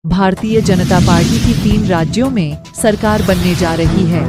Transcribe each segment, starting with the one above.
Bharatiya Janata party की 3 राज्यों में सरकार बनने जा रही है।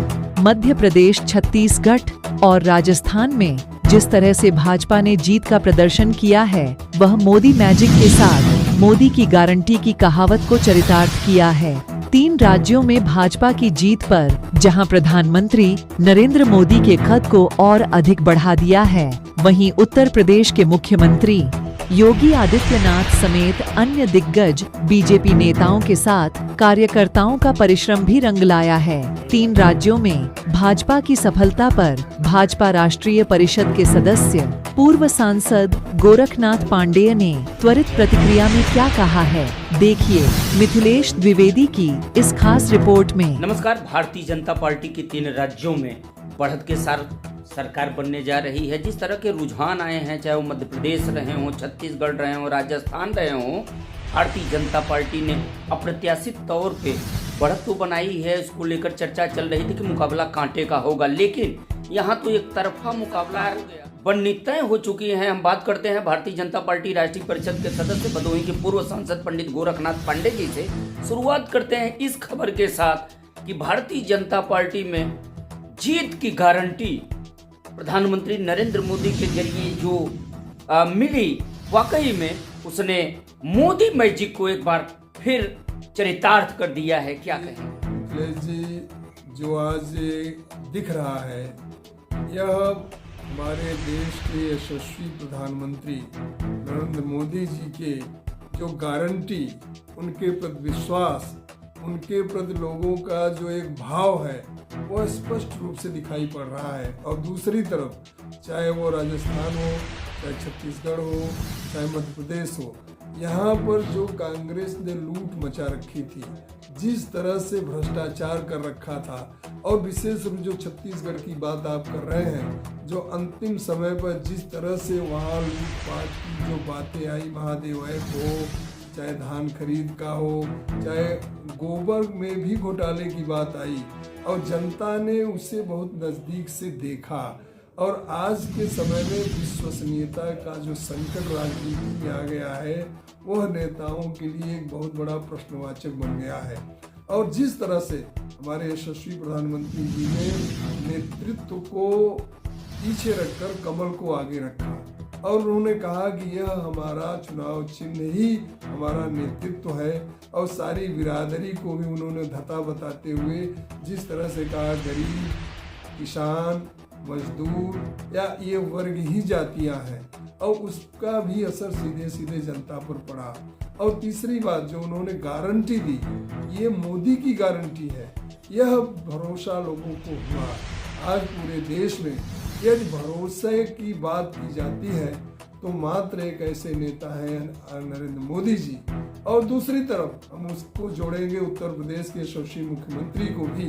मध्य प्रदेश, छत्तीसगढ़ और राजस्थान में जिस तरह से भाजपा ने जीत का प्रदर्शन किया है, वह मोदी मैजिक के साथ मोदी की गारंटी की कहावत को चरितार्थ किया है। 3 राज्यों में भाजपा की जीत पर जहां प्रधानमंत्री नरेंद्र मोदी के कद को और अधिक बढ़ा दिया है, वहीं उत्तर प्रदेश के मुख्यमंत्री योगी आदित्यनाथ समेत अन्य दिग्गज बीजेपी नेताओं के साथ कार्यकर्ताओं का परिश्रम भी रंग लाया है। 3 राज्यों में भाजपा की सफलता पर भाजपा राष्ट्रीय परिषद के सदस्य पूर्व सांसद गोरखनाथ पांडेय ने त्वरित प्रतिक्रिया में क्या कहा है, देखिए मिथिलेश द्विवेदी की इस खास रिपोर्ट में। नमस्कार। भारतीय जनता पार्टी के 3 राज्यों में बढ़त के साथ सरकार बनने जा रही है। जिस तरह के रुझान आए हैं, चाहे वो मध्य प्रदेश रहे हों, छत्तीसगढ़ रहे हों, राजस्थान रहे हों, भारतीय जनता पार्टी ने अप्रत्याशित तौर पे बढ़त तो बनाई है। इसको लेकर चर्चा चल रही थी कि मुकाबला कांटे का होगा, लेकिन यहाँ तो एक तरफा मुकाबला बननी तय हो चुकी है। हम बात करते हैं भारतीय जनता पार्टी राष्ट्रीय परिषद के सदस्य भदोही के पूर्व सांसद पंडित गोरखनाथ पांडेय जी से। शुरुआत करते हैं इस खबर के साथ कि भारतीय जनता पार्टी में जीत की गारंटी प्रधानमंत्री नरेंद्र मोदी के जरिए जो मिली, वाकई में उसने मोदी मैजिक को एक बार फिर चरितार्थ कर दिया है। क्या कहें जी, जो आज दिख रहा है, यह हमारे देश के यशस्वी प्रधानमंत्री नरेंद्र मोदी जी के जो गारंटी, उनके प्रति विश्वास, उनके प्रति लोगों का जो एक भाव है, वह स्पष्ट रूप से दिखाई पड़ रहा है। और दूसरी तरफ चाहे वो राजस्थान हो, चाहे छत्तीसगढ़ हो, चाहे मध्य प्रदेश हो, यहाँ पर जो कांग्रेस ने लूट मचा रखी थी, जिस तरह से भ्रष्टाचार कर रखा था, और विशेष रूप जो छत्तीसगढ़ की बात आप कर रहे हैं, जो अंतिम समय पर जिस तरह से वहाँ लूटपाट की जो बातें आई, महादेव ऐप हो, चाहे धान खरीद का हो, चाहे गोबर में भी घोटाले की बात आई, और जनता ने उसे बहुत नज़दीक से देखा। और आज के समय में विश्वसनीयता का जो संकट राजनीति में आ गया है, वह नेताओं के लिए एक बहुत बड़ा प्रश्नवाचक बन गया है। और जिस तरह से हमारे यशस्वी प्रधानमंत्री जी ने नेतृत्व को पीछे रखकर कमल को आगे रखा, और उन्होंने कहा कि यह हमारा चुनाव चिन्ह ही हमारा नेतृत्व है, और सारी बिरादरी को भी उन्होंने धता बताते हुए जिस तरह से कहा, गरीब, किसान, मजदूर या ये वर्ग ही जातियां हैं, और उसका भी असर सीधे सीधे जनता पर पड़ा। और तीसरी बात जो उन्होंने गारंटी दी, ये मोदी की गारंटी है, यह भरोसा लोगों को हुआ। आज पूरे देश में यदि भरोसे की बात की जाती है तो मात्र एक ऐसे नेता है नरेंद्र मोदी जी, और दूसरी तरफ हम उसको जोड़ेंगे उत्तर प्रदेश के यशस्वी मुख्यमंत्री को भी।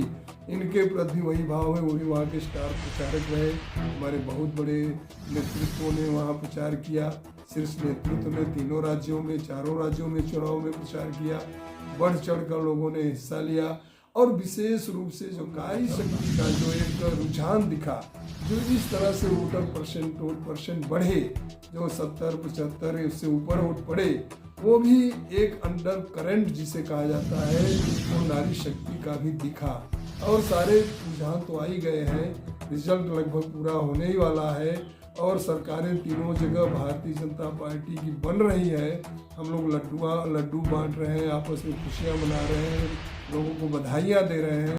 इनके प्रति वही भाव है, वही वहाँ के स्टार प्रचारक रहे। हमारे बहुत बड़े नेतृत्वों ने वहाँ प्रचार किया, शीर्ष नेतृत्व ने 3 राज्यों में, 4 राज्यों में चुनाव में प्रचार किया, बढ़ चढ़ कर लोगों ने हिस्सा लिया। और विशेष रूप से जो कार्य शक्ति का जो एक रुझान दिखा, जो इस तरह से वोट परसेंट बढ़े, जो 70-75 उससे ऊपर वोट पड़े, वो भी एक अंडर करंट जिसे कहा जाता है, वो नारी शक्ति का भी दिखा। और सारे रुझान तो आ ही गए हैं, रिजल्ट लगभग पूरा होने ही वाला है, और सरकारें तीनों जगह भारतीय जनता पार्टी की बन रही है। हम लोग लड्डू बांट रहे हैं, आपस में खुशियां मना रहे हैं, लोगों को बधाइयां दे रहे हैं।